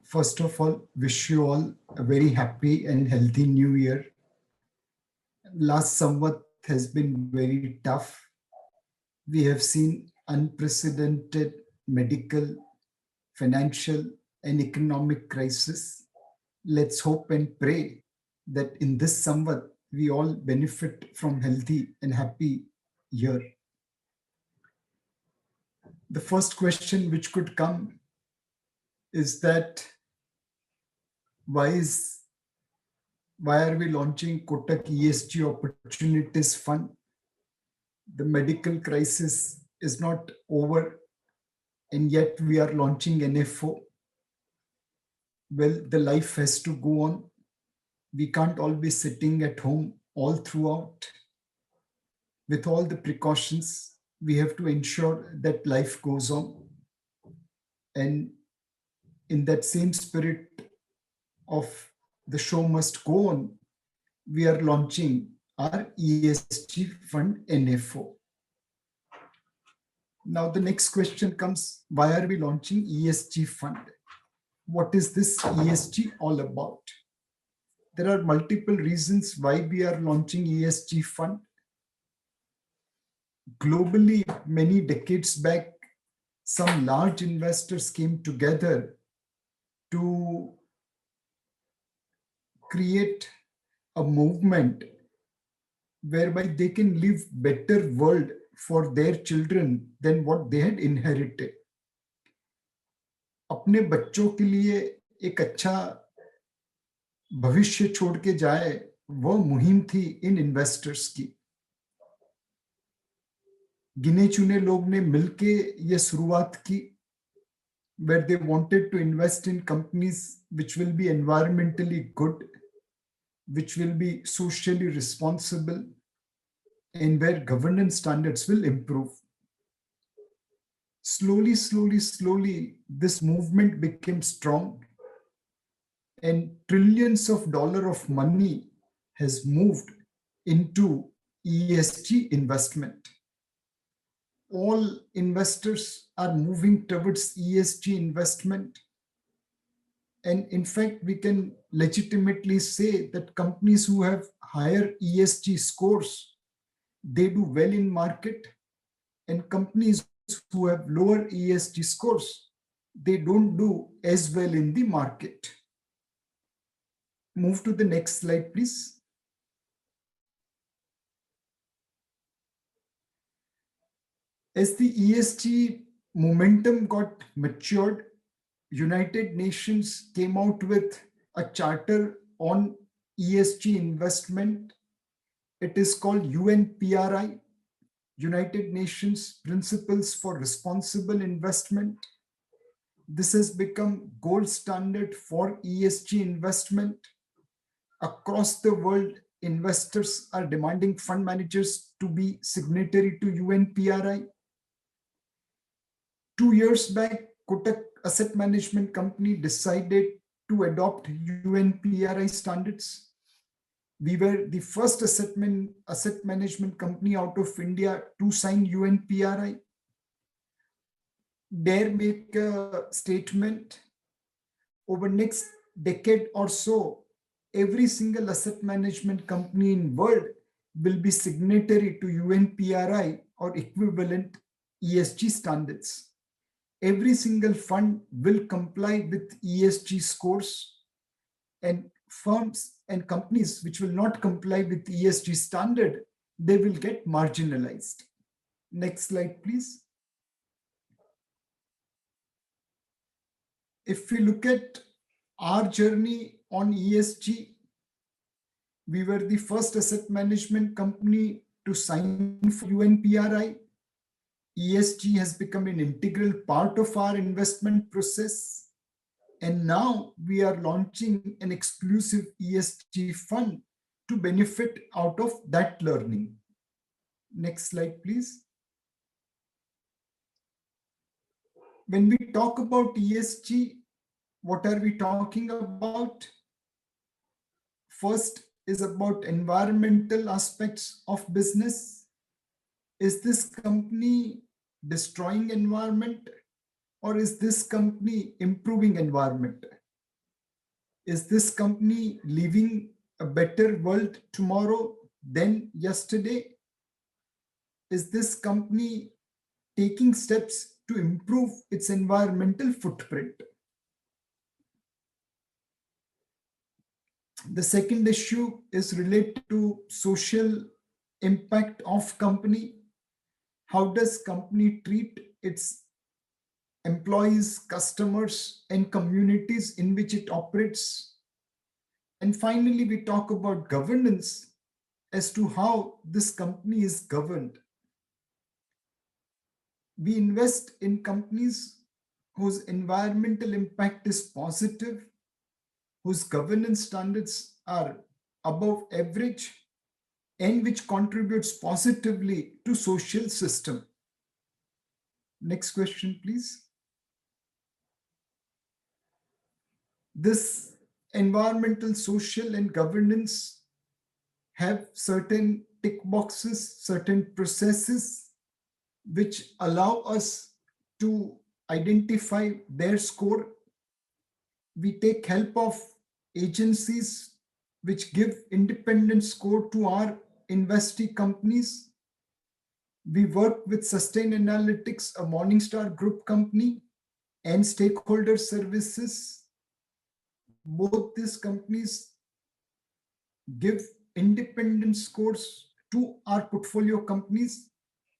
First of all, wish you all a very happy and healthy new year. Last Samvat has been very tough. We have seen unprecedented medical, financial, and economic crisis. Let's hope and pray that in this Samvat, we all benefit from healthy and happy year. The first question which could come is that why is why are we launching Kotak ESG Opportunities Fund? The medical crisis is not over, and yet we are launching NFO. Well, the life has to go on. We can't all be sitting at home all throughout. With all the precautions, we have to ensure that life goes on. And in that same spirit of the show must go on, we are launching our ESG fund NFO. Now the next question comes, why are we launching ESG fund? What is this ESG all about? There are multiple reasons why we are launching ESG fund. Globally, many decades back, some large investors came together to create a movement whereby they can live better world for their children than what they had inherited. अपने बच्चों के लिए एक अच्छा भविष्य छोड़ के जाए, वह मुहिम थी इन इन्वेस्टर्स की. गिने चुने लोग ने मिलके ये शुरुआत की, where they wanted to invest in companies which will be environmentally good, which will be socially responsible, and where governance standards will improve. Slowly, this movement became strong, and trillions of dollars of money has moved into ESG investment. All investors are moving towards ESG investment. And in fact, we can legitimately say that companies who have higher ESG scores, they do well in market, and companies who have lower ESG scores, they don't do as well in the market. Move to the next slide, please. As the ESG momentum got matured, United Nations came out with a charter on ESG investment. It is called UNPRI, United Nations Principles for Responsible Investment. This has become gold standard for ESG investment. Across the world, investors are demanding fund managers to be signatory to UNPRI. 2 years back, Kotak Asset Management Company decided to adopt UNPRI standards. We were the first asset management company out of India to sign UNPRI. Dare make a statement, over next decade or so, every single asset management company in world will be signatory to UNPRI or equivalent ESG standards. Every single fund will comply with ESG scores, and firms and companies which will not comply with ESG standard, they will get marginalized. Next slide, please. If we look at our journey on ESG, we were the first asset management company to sign for UNPRI. ESG has become an integral part of our investment process. And now we are launching an exclusive ESG fund to benefit out of that learning. Next slide, please. When we talk about ESG, what are we talking about? First is about environmental aspects of business. Is this company destroying environment, or is this company improving environment? Is this company leaving a better world tomorrow than yesterday? Is this company taking steps to improve its environmental footprint? The second issue is related to social impact of company. How does company treat its employees, customers, and communities in which it operates? And finally, we talk about governance as to how this company is governed. We invest in companies whose environmental impact is positive, whose governance standards are above average, and which contributes positively to social system. Next question, please. This environmental, social, and governance have certain tick boxes, certain processes which allow us to identify their score. We take help of agencies which give independent score to our investee companies. We work with Sustainalytics, a Morningstar Group company, and Stakeholder Services. Both these companies give independent scores to our portfolio companies,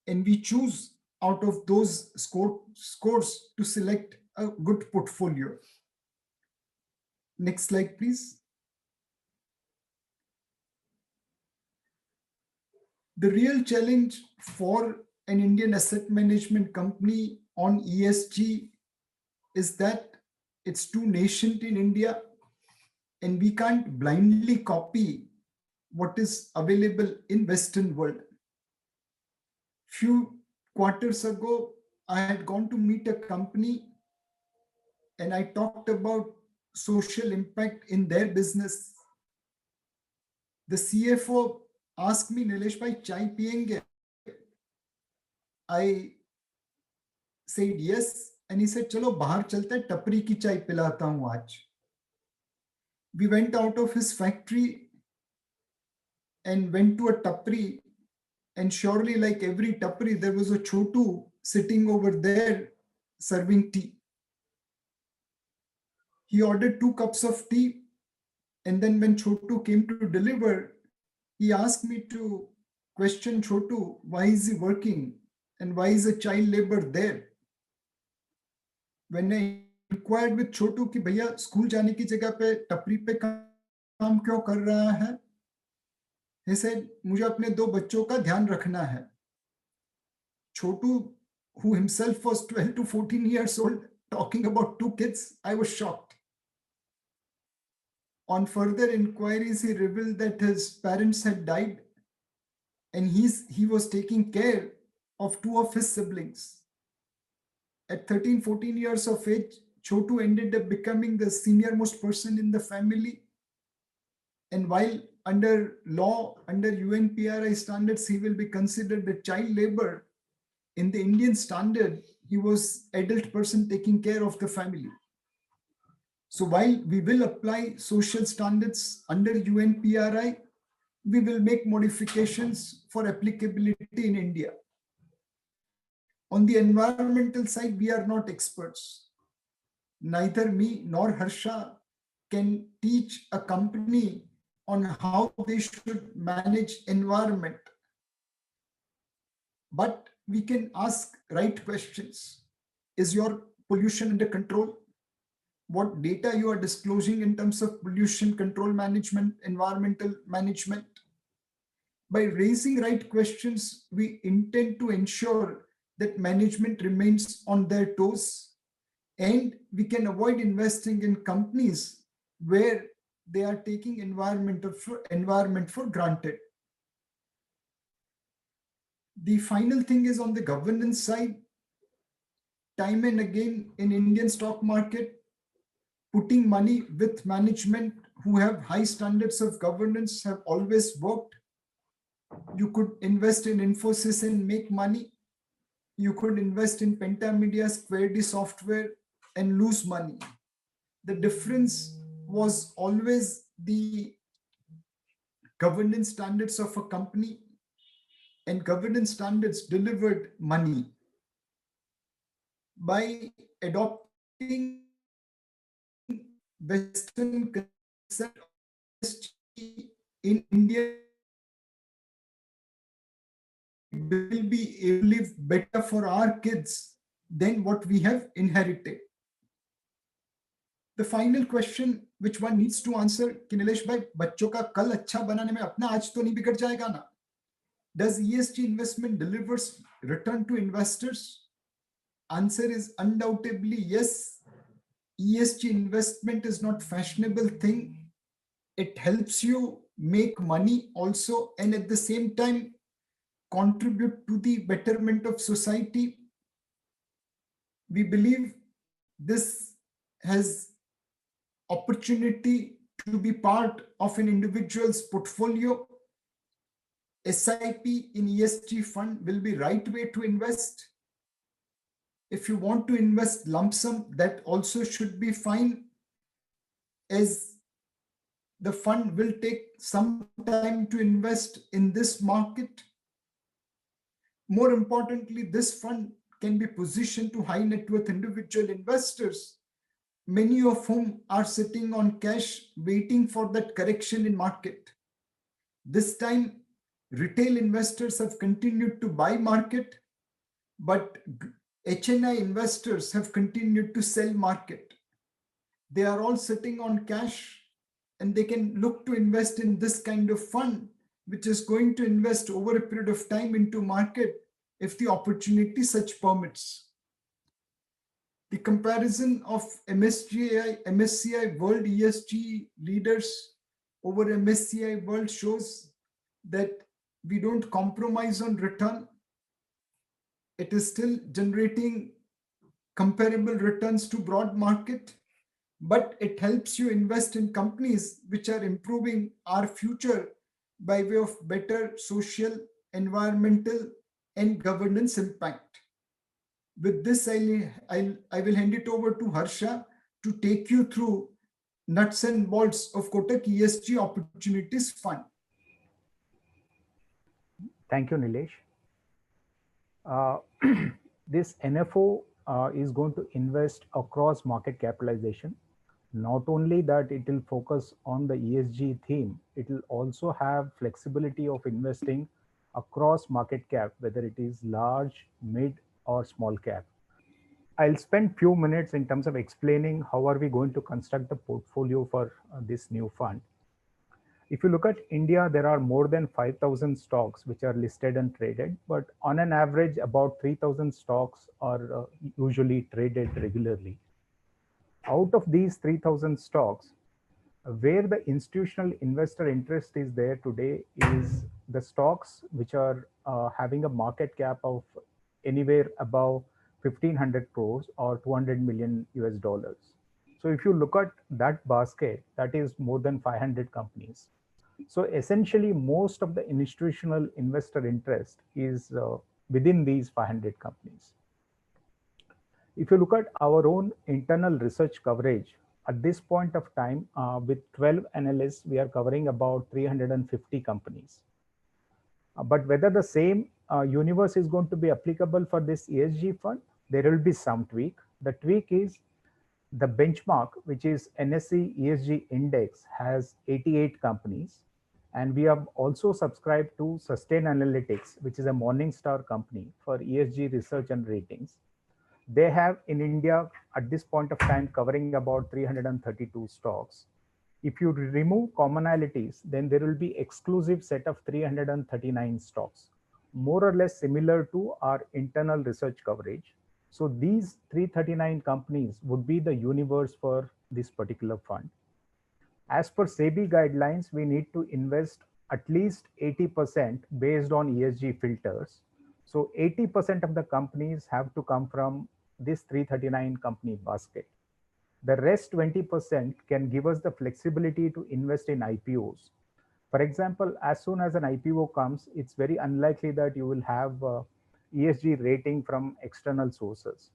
and we choose out of those scores to select a good portfolio. Next slide, please. The real challenge for an Indian asset management company on ESG is that it's too nascent in India, and we can't blindly copy what is available in Western world. Few quarters ago, I had gone to meet a company and I talked about social impact in their business. The CFO asked me, Nilesh bhai, chai piyenge? I said yes, and he said, chalo bahar chalte hai, tapri ki chai pilata hu aaj. We went out of his factory and went to a tapri, and surely like every tapri, there was a Chotu sitting over there serving tea. He ordered 2 cups of tea, and then when Chotu came to deliver, he asked me to question Chotu, why is he working and why is a child labor there? When I inquired with Chotu कि भैया school जाने की जगह पे टपरी पे काम क्यों कर रहा है? He said, मुझे अपने 2 बच्चों का ध्यान रखना है. Chotu, who himself was 12 to 14 years old, talking about 2 kids, I was shocked. On further inquiries, he revealed that his parents had died and he was taking care of 2 of his siblings. At 13, 14 years of age, Chotu ended up becoming the senior most person in the family. And while under law, under UNPRI standards, he will be considered a child labor, in the Indian standard, he was adult person taking care of the family. So while we will apply social standards under UNPRI, we will make modifications for applicability in India. On the environmental side, we are not experts. Neither me nor Harsha can teach a company on how they should manage environment. But we can ask right questions. Is your pollution under control? What data you are disclosing in terms of pollution control management, environmental management? By raising right questions, we intend to ensure that management remains on their toes, and we can avoid investing in companies where they are taking environment for granted. The final thing is on the governance side. Time and again in Indian stock market, putting money with management who have high standards of governance have always worked. You could invest in Infosys and make money. You could invest in Pentamedia, Square D Software and lose money. The difference was always the governance standards of a company, and governance standards delivered money. By adopting Western concept of ESG in India, we will be able to live better for our kids than what we have inherited. The final question which one needs to answer कि नीलेश भाई बच्चों का कल अच्छा बनाने में अपना आज तो नहीं बिगड़ जाएगा ना? Does ESG investment delivers return to investors? Answer is undoubtedly yes. ESG investment is not fashionable thing. It helps you make money also, and at the same time contribute to the betterment of society. We believe this has opportunity to be part of an individual's portfolio. SIP in ESG fund will be right way to invest. If you want to invest lump sum, that also should be fine, as the fund will take some time to invest in this market. More importantly, this fund can be positioned to high net worth individual investors, many of whom are sitting on cash waiting for that correction in market. This time, retail investors have continued to buy market, but HNI investors have continued to sell market. They are all sitting on cash, and they can look to invest in this kind of fund, which is going to invest over a period of time into market if the opportunity such permits. The comparison of MSCI World ESG leaders over MSCI World shows that we don't compromise on return. It is still generating comparable returns to broad market, but it helps you invest in companies which are improving our future by way of better social, environmental, and governance impact. With this, I will hand it over to Harsha to take you through nuts and bolts of Kotak ESG Opportunities Fund. Thank you, Nilesh. This NFO is going to invest across market capitalization. Not only that, it will focus on the ESG theme, it will also have flexibility of investing across market cap, whether it is large, mid, or small cap. I'll spend few minutes in terms of explaining how are we going to construct the portfolio for this new fund. If you look at India, there are more than 5,000 stocks which are listed and traded, but on an average, about 3,000 stocks are usually traded regularly. Out of these 3,000 stocks, where the institutional investor interest is there today is the stocks which are having a market cap of anywhere above 1,500 crores or 200 million US dollars. So if you look at that basket, that is more than 500 companies. So essentially, most of the institutional investor interest is within these 500 companies. If you look at our own internal research coverage, at this point of time, with 12 analysts, we are covering about 350 companies. But whether the same universe is going to be applicable for this ESG fund, there will be some tweak. The tweak is the benchmark, which is NSE ESG Index, has 88 companies. And we have also subscribed to Sustainalytics, which is a Morningstar company for ESG research and ratings. They have in India at this point of time covering about 332 stocks. If you remove commonalities, then there will be exclusive set of 339 stocks, more or less similar to our internal research coverage. So these 339 companies would be the universe for this particular fund. As per SEBI guidelines, we need to invest at least 80% based on ESG filters. So 80% of the companies have to come from this 339 company basket. The rest 20% can give us the flexibility to invest in IPOs. For example, as soon as an IPO comes, it's very unlikely that you will have ESG rating from external sources.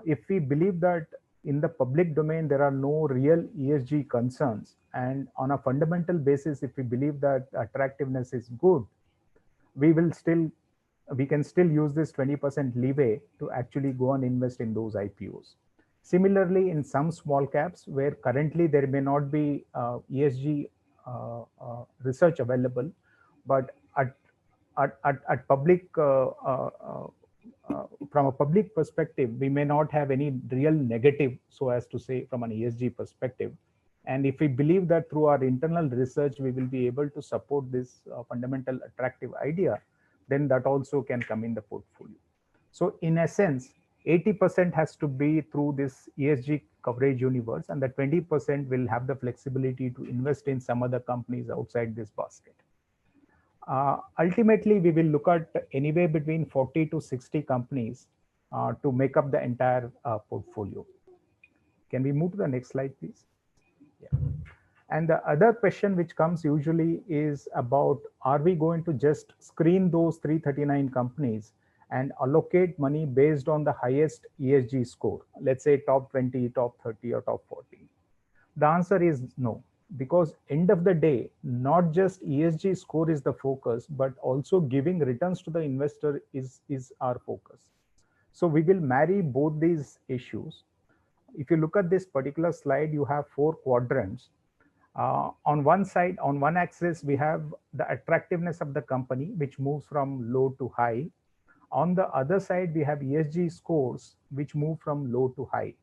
If we believe that in the public domain, there are no real ESG concerns. And on a fundamental basis, if we believe that attractiveness is good, we will still we can still use this 20% leeway to actually go and invest in those IPOs. Similarly, in some small caps where currently there may not be ESG research available, but at public from a public perspective, we may not have any real negative, so as to say, from an ESG perspective. And if we believe that through our internal research, we will be able to support this fundamental attractive idea, then that also can come in the portfolio. So in essence, 80% has to be through this ESG coverage universe, and the 20% will have the flexibility to invest in some other companies outside this basket. Ultimately, we will look at anywhere between 40 to 60 companies to make up the entire portfolio. Can we move to the next slide, please? Yeah. And the other question which comes usually is about, are we going to just screen those 339 companies and allocate money based on the highest ESG score, let's say top 20, top 30, or top 40? The answer is no, because end of the day, not just ESG score is the focus, but also giving returns to the investor is our focus. So we will marry both these issues. If you look at this particular slide, you have 4 quadrants. On one side, on one axis, we have the attractiveness of the company, which moves from low to high. On the other side, we have ESG scores, which move from low to high.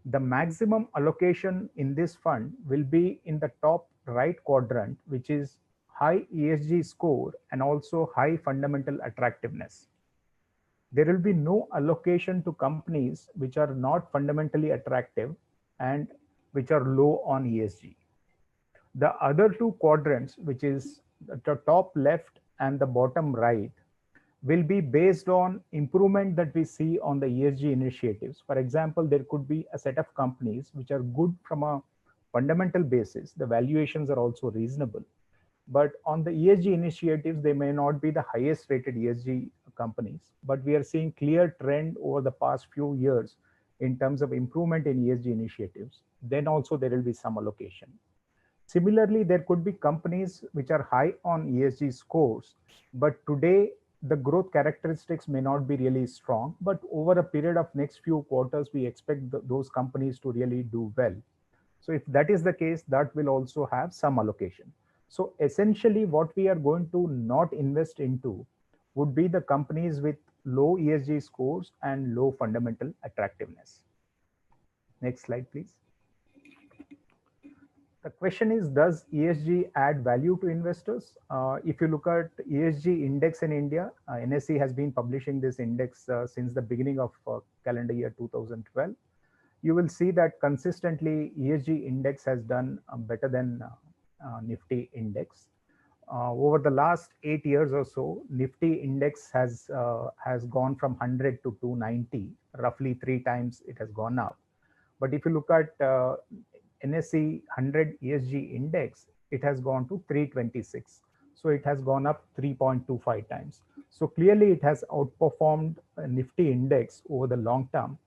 The maximum allocation in this fund will be in the top right quadrant, which is high ESG score and also high fundamental attractiveness. There will be no allocation to companies which are not fundamentally attractive and which are low on ESG. The other 2 quadrants, which is the top left and the bottom right, will be based on improvement that we see on the ESG initiatives. For example, there could be a set of companies which are good from a fundamental basis. The valuations are also reasonable. But on the ESG initiatives, they may not be the highest rated ESG companies, but we are seeing clear trend over the past few years in terms of improvement in ESG initiatives. Then also there will be some allocation. Similarly, there could be companies which are high on ESG scores, but today the growth characteristics may not be really strong, but over a period of next few quarters, we expect those companies to really do well. So if that is the case, that will also have some allocation. So essentially what we are going to not invest into would be the companies with low ESG scores and low fundamental attractiveness. Next slide, please. The question is, does ESG add value to investors? If you look at ESG index in India, NSE has been publishing this index since the beginning of calendar year 2012. You will see that consistently ESG index has done better than Nifty index. Over the last 8 years or so, Nifty index has gone from 100 to 290, roughly 3 times it has gone up. But if you look at NSE 100 ESG index, it has gone to 326. So it has gone up 3.25 times. So clearly it has outperformed Nifty index over the long term.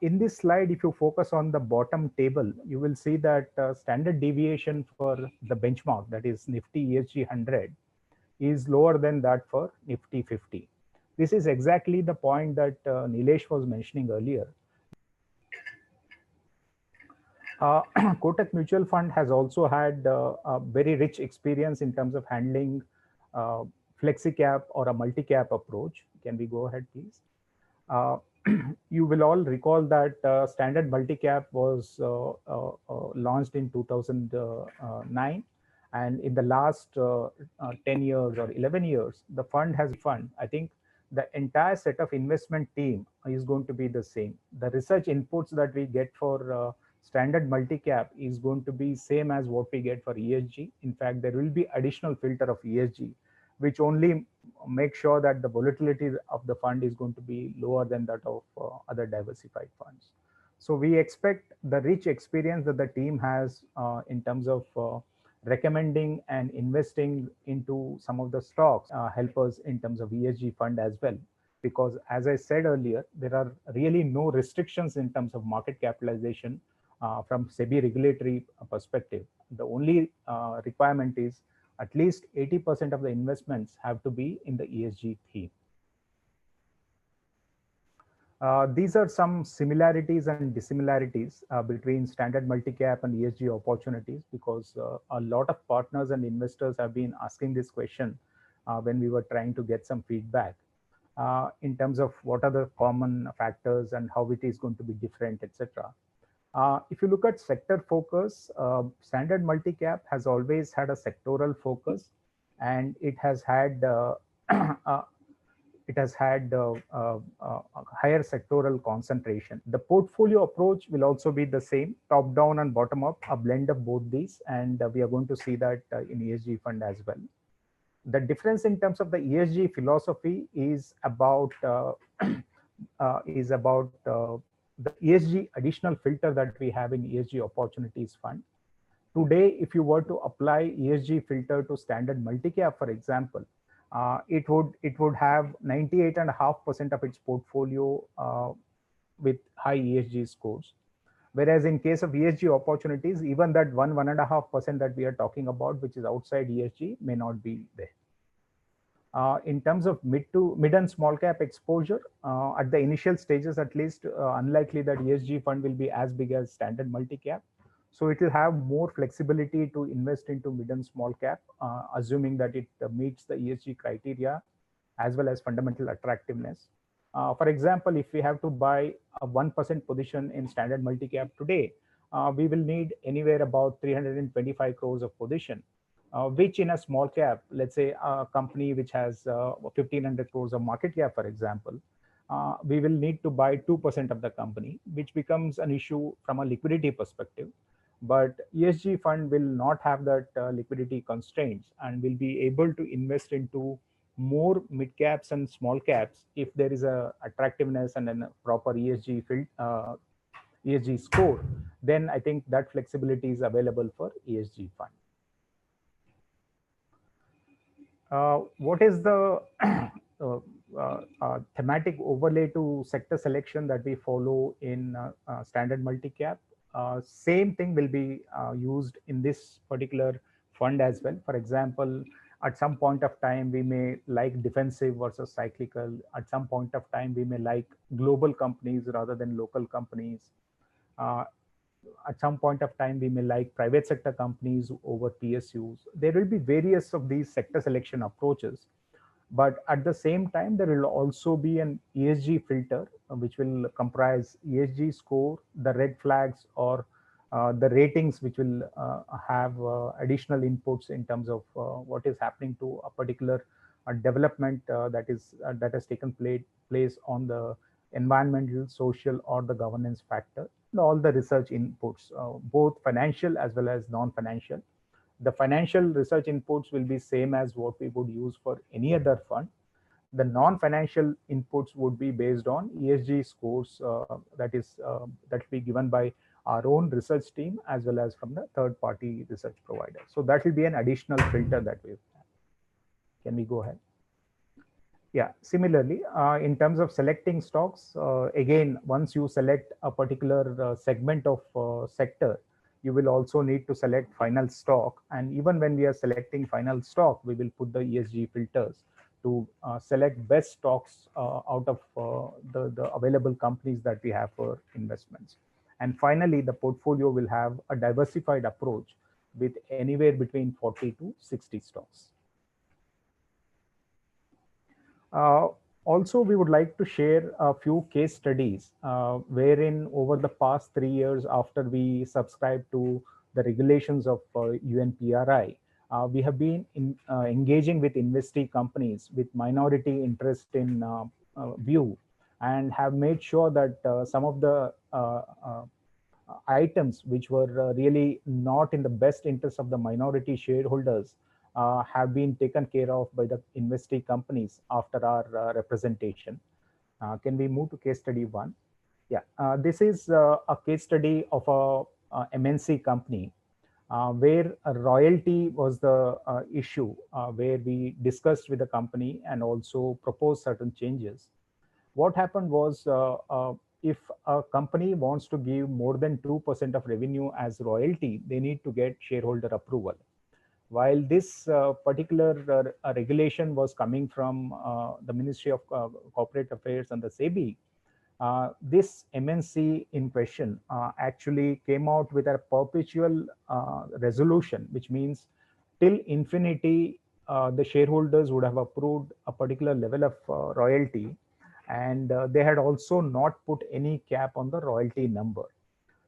In this slide, if you focus on the bottom table, you will see that standard deviation for the benchmark, that is Nifty ESG 100, is lower than that for Nifty 50. This is exactly the point that Nilesh was mentioning earlier. Kotak Mutual Fund has also had a very rich experience in terms of handling flexi-cap or a multi-cap approach. Can we go ahead, please? You will all recall that standard multi-cap was launched in 2009. And in the last 10 years or 11 years, the fund has I think the entire set of investment team is going to be the same. The research inputs that we get for standard multi-cap is going to be same as what we get for ESG. In fact, there will be additional filter of ESG, which only make sure that the volatility of the fund is going to be lower than that of other diversified funds. So we expect the rich experience that the team has in terms of recommending and investing into some of the stocks help us in terms of ESG fund as well. because as I said earlier, there are really no restrictions in terms of market capitalization from SEBI regulatory perspective. The only requirement is at least 80% of the investments have to be in the ESG theme. These are some similarities and dissimilarities between standard multi-cap and ESG opportunities, because a lot of partners and investors have been asking this question when we were trying to get some feedback in terms of what are the common factors and how it is going to be different, etc. If you look at sector focus, standard multi-cap has always had a sectoral focus, and it has had a higher sectoral concentration. The portfolio approach will also be the same, top down and bottom up, a blend of both these, and we are going to see that in ESG fund as well. The difference in terms of the ESG philosophy is about the ESG additional filter that we have in ESG opportunities fund. Today, if you were to apply ESG filter to standard multi-cap, for example, it would have 98.5% of its portfolio with high ESG scores. Whereas in case of ESG opportunities, even that 1.5% that we are talking about, which is outside ESG, may not be there. In terms of mid and small cap exposure, at the initial stages at least, unlikely that ESG fund will be as big as standard multi-cap. So it will have more flexibility to invest into mid and small cap, assuming that it meets the ESG criteria as well as fundamental attractiveness. For example, if we have to buy a 1% position in standard multi-cap today, we will need anywhere about 325 crores of position, which in a small cap, let's say a company which has 1,500 crores of market cap, for example, we will need to buy 2% of the company, which becomes an issue from a liquidity perspective. But ESG fund will not have that liquidity constraints and will be able to invest into more mid caps and small caps if there is a attractiveness and a proper ESG score. Then I think that flexibility is available for ESG fund. What is the thematic overlay to sector selection that we follow in standard multi-cap? Same thing will be used in this particular fund as well. For example, at some point of time, we may like defensive versus cyclical. At some point of time, we may like global companies rather than local companies. At some point of time, we may like private sector companies over PSUs. There will be various of these sector selection approaches. But at the same time, there will also be an ESG filter, which will comprise ESG score, the red flags, or the ratings, which will have additional inputs in terms of what is happening to a particular development that has taken place on the environmental, social, or the governance factor. And all the research inputs, both financial as well as non-financial. The financial research inputs will be same as what we would use for any other fund. The non-financial inputs would be based on ESG scores that will be given by our own research team as well as from the third-party research provider. So that will be an additional filter that we have. Can we go ahead? Yeah, similarly, in terms of selecting stocks, again, once you select a particular segment of sector, you will also need to select final stock. And even when we are selecting final stock, we will put the ESG filters to select best stocks out of the available companies that we have for investments. And finally, the portfolio will have a diversified approach with anywhere between 40 to 60 stocks. Also, we would like to share a few case studies wherein over the past 3 years after we subscribed to the regulations of UNPRI, we have been engaging with investee companies with minority interest in view, and have made sure that some of the items which were really not in the best interest of the minority shareholders have been taken care of by the investee companies after our representation. Can we move to case study 1? Yeah, this is a case study of a MNC company where a royalty was the issue, where we discussed with the company and also proposed certain changes. what happened was if a company wants to give more than 2% of revenue as royalty, they need to get shareholder approval. While this particular regulation was coming from the Ministry of Corporate Affairs and the SEBI, this MNC in question actually came out with a perpetual resolution, which means till infinity, the shareholders would have approved a particular level of royalty, and they had also not put any cap on the royalty number.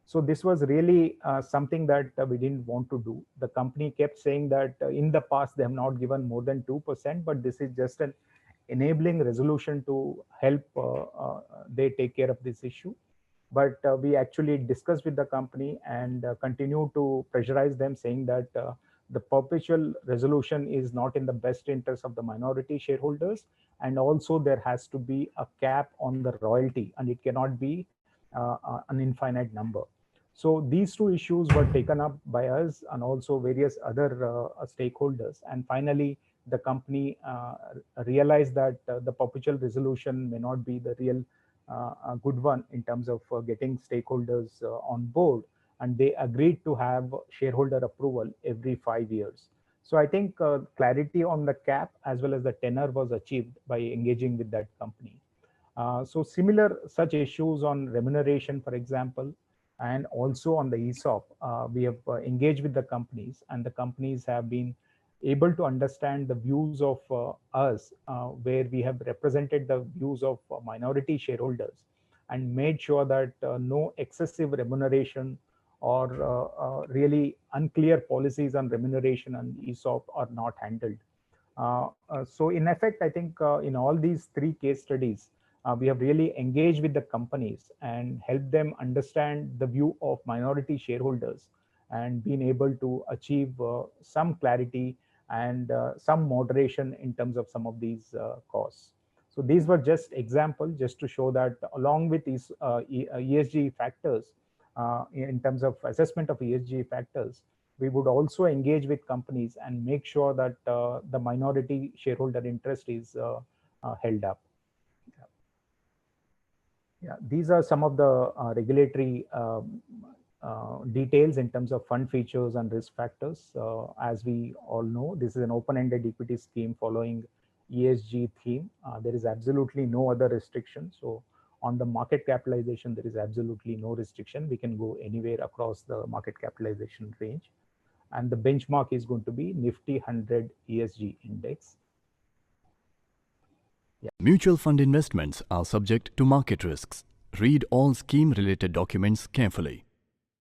So this was really something that we didn't want to do. The company kept saying that in the past they have not given more than 2%, but this is just an enabling resolution to help they take care of this issue. But we actually discussed with the company and continue to pressurize them, saying that the perpetual resolution is not in the best interest of the minority shareholders, and also there has to be a cap on the royalty, and it cannot be an infinite number. So these two issues were taken up by us and also various other stakeholders. And finally, the company realized that the perpetual resolution may not be the real good one in terms of getting stakeholders on board. And they agreed to have shareholder approval every 5 years. So I think clarity on the cap as well as the tenor was achieved by engaging with that company. So similar such issues on remuneration, for example, and also on the ESOP, we have engaged with the companies, and the companies have been able to understand the views of us, where we have represented the views of minority shareholders and made sure that no excessive remuneration or really unclear policies on remuneration and ESOP are not handled. So in effect, I think in all these three case studies, we have really engaged with the companies and helped them understand the view of minority shareholders and been able to achieve some clarity and some moderation in terms of some of these costs. So these were just examples just to show that along with these ESG factors, in terms of assessment of ESG factors, we would also engage with companies and make sure that the minority shareholder interest is held up. Yeah, these are some of the regulatory details in terms of fund features and risk factors. As we all know, this is an open-ended equity scheme following ESG theme. There is absolutely no other restriction. So on the market capitalization, there is absolutely no restriction. We can go anywhere across the market capitalization range. And the benchmark is going to be Nifty 100 ESG index. Yeah. Mutual fund investments are subject to market risks. Read all scheme-related documents carefully.